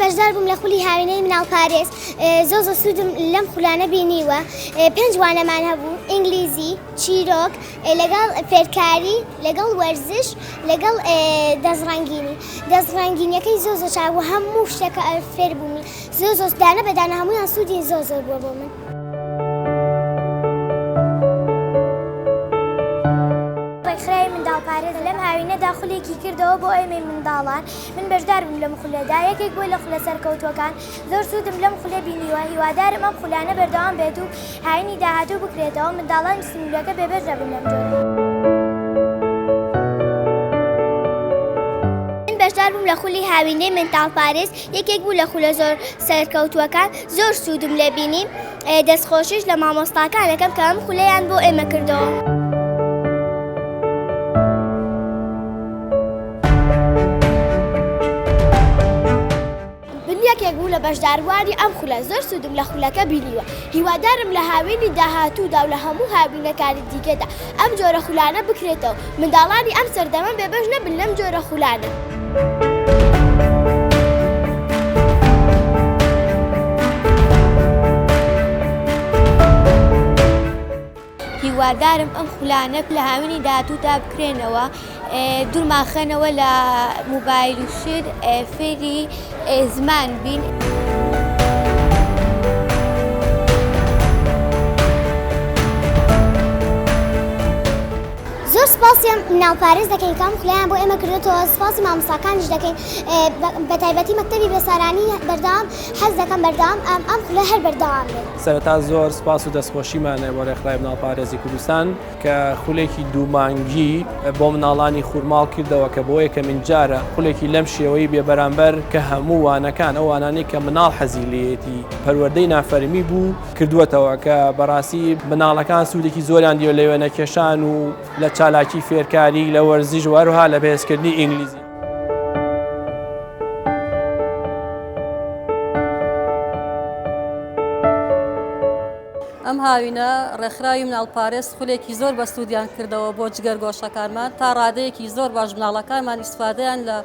بەشدار بووم لە خولی هاوینەی مناڵ پارێز زۆ سوودم لەم خولانە بینیوە 5 وانەمان هەبوو ئینگلیزی چیرۆک لەگەڵ فێرکاری لەگەڵ وەرزش لەگەڵ دەستڕەنگینیەکەی زۆ چاوە هەموو شتێکە فێر بوومی زۆ دانە بەدانە هەموویان سوودی زۆ بووە بۆ من. ڕێکخراوی منداڵ پارێز لەم هاوینەدا خولێکی کردەوە بۆ ئێمەی منداڵان من بەشدار بووم لەم خولەدا یەکێک بۆی لە خولە سەرکەوتوەکان زۆر سوودم لەم خولە بینیوە هیوادارم ئەم خولانە بەردەوام بێت و هاوینی داهاتوو بکرێتەوە منداڵانی سنوورەکە بێبەر دەبن لەم جۆرە. بەشدار بووم لە خولی هاوینەی منداڵ پارێز یەکێک بوو لە خولە زۆر سەرکەوتووەکان زۆر سوودم لێ بینی دەستخۆشیش لە مامۆستاکانەکەم کە ئەم خولەیان بۆ ئێمە کردەوە. یەکێک بوو لە بەشداروانی ئەم خولە زۆر سوودم لە خولەکە بینیوە هیوادارم لە هاوینی داهاتوودا و لە هەموو هاوینەکانی دیکەدا ئەم جۆرە خولانە بکرێتەوە منداڵانی ئەم سەردەمە بێبەش نەبن لەم جۆرە خولانە. هیوادارم ئەم خولانە لە هاوینی داهاتوودا بکرێنەوە دوورماخەنەوە لە موبایل و شر فێری زمان بین. زۆر سپاسی مناڵ پارێز دەکەین کام خولایان بۆ ئێمە کردێتەوە سپاسی مامۆستاکانیش دەکەین بە تایبەتی مەکتەبی بێسارانی بەردەوام حەز دەکەم بەردەوام ئەم خولە هەر بەردەوام بێت. سەرەتا زۆر سپاس و دەستخۆشیمانە بۆ ڕێکخراوی مناڵ پارێزی کوردستان کە خولێکی دوومانگی بۆ مناڵانی خوورماڵ کردەوە کە بۆ یەکەمین جارە خولێکی لەم شێوەی بێبەرامبەر کە هەموو وانەکان ئەو وانانەی کە مناڵ حەزی لێتی پەروەردەی نافەرمی بوو کردووەتەوە کە بەڕاستی مناڵەکان سوودێکی زۆریان دیوە لە وێنەکێشان و لە چالاکی فێرکاری لە وەرزش و هەروها لە بەهێزکردنی ئینگلیزی. ئەم هاوینە ڕێکخراوی مناڵ پارێز خولێکی زۆر بە سوودیان کردەوە بۆ جگەرگۆشەکانمان تا ڕادەیەکی زۆر باش مناڵەکانمان ئیسفادەیان لە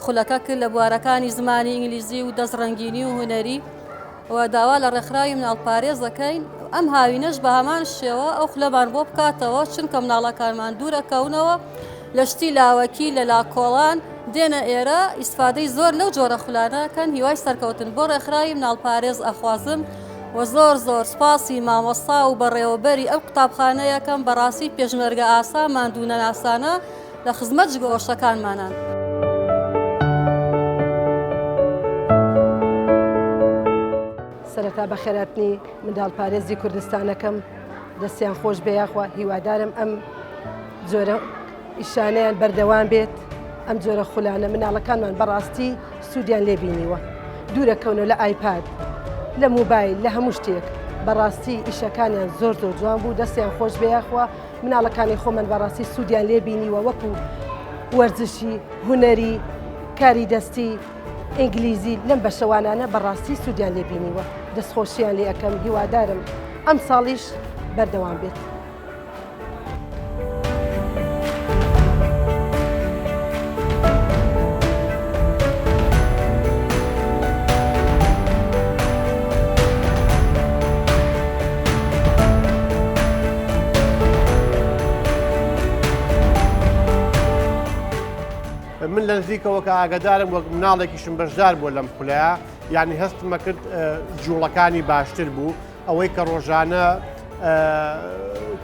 خولەکە کرد لە بوارەکانی زمانی ئینگلیزی و دەستڕەنگینی و هونەری و داوا لە ڕێکخراوی مناڵ پارێز دەکەین ئەم هاوینەش بە هەمان شێوە ئەو خولەمان بۆ بکاتەوە چونکە مناڵەکانمان دوورەکەونەوە لە شتی لاوەکی لە لاکۆڵان دێنە ئێرە ئیسفادەی زۆر لەو جۆرە خولانەکەن هیوای سەرکەوتن بۆ ڕێکخراوی مناڵ پارێز ئەخوازم و زۆر سپاسی مامۆستا و بەڕێوەبەری ئەو قوتابخانەیەکەم بەڕاستی پێشمەرگە ئاسا ماندوونە ناسانە لە خزمەت جگۆشەکانمانان. سەرەتا بەخێراتنی منداڵ پارێزی کوردستانەکەم دەستیان خۆش بێیاخوا هیوادارم ئەم جۆرە ئیشانەیان بەردەوام بێت ئەم جۆرە خولانە مناڵەکانمان بەڕاستی سوودیان لێبینیوە دوورەکەونەوە لە ئایپاد لە موبایل لە هەموو شتێک بەڕاستی ئیشەکانیان زۆر جوان بوو دەستیان خۆش بێیاخوا مناڵەکانی خۆمان بەڕاستی سوودیان لێبینیوە وەکو وەرزشی هونەری کاری دەستی ئینگلیزی لەم بەشەوانانە بەڕاستی سوودیان لێبینیوە دەستخۆشییان لێ ئەەکەم هیوادارم ئەم ساڵیش بەردەوام بێت. من لە نزیکەوە کە ئاگدارم وەک مناڵێکیشم بەشدار بووە لەم خولەیە یعنی هەستمە کرد جوڵەکانی باشتر بوو ئەوەی کە ڕۆژانە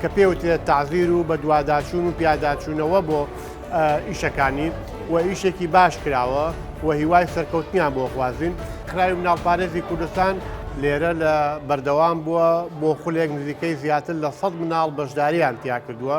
کە پێوتێت تەعزیر و بە دوواداچوون و پیاداچوونەوە بۆ ئیشەکانی و ئیشێکی باش کراوە و هیوای سەرکەوتنیان بۆ خوازین. خراوی مناڵ پارێزی کوردستان لێرە لە بەردەوام بووە بۆ خولێک نزیکەی زیاتر لە 100 مناڵ بەشداریان تیا کردووە.